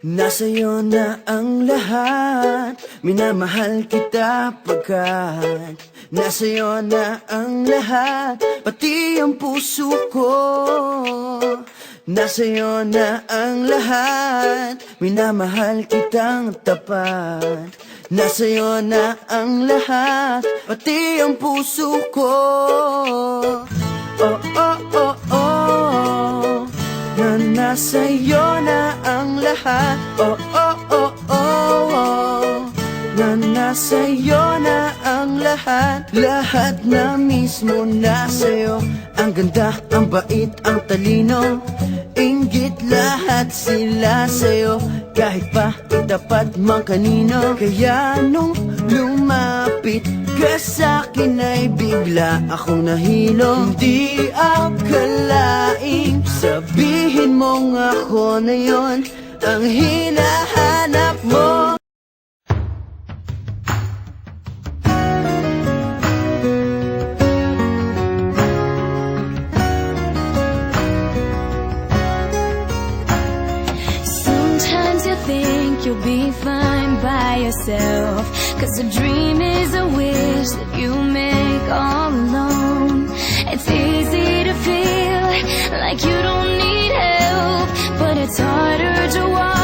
Nasa'yo na ang lahat, minamahal kita pagkat nasa'yo na ang lahat, pati ang puso ko. Nasa'yo na ang lahat, minamahal kitang tapat. Nasa'yo na ang lahat, pati ang puso ko. Oh, oh, oh, oh, na nasa'yo na ang lahat. Oh, oh, oh, oh, oh, na nasa'yo na ang lahat. Lahat na mismo nasa'yo. Ang ganda, ang bait, ang talino, inggit lahat sila sa'yo. Kahit pa itapat mang kanino. Kaya nung lumapit ka sa'kin ay bigla akong nahilo. Hindi akalaing sabihin mong ako na yon ang hinahanap mo. Think you'll be fine by yourself, 'cause a dream is a wish that you make all alone. It's easy to feel like you don't need help, but it's harder to walk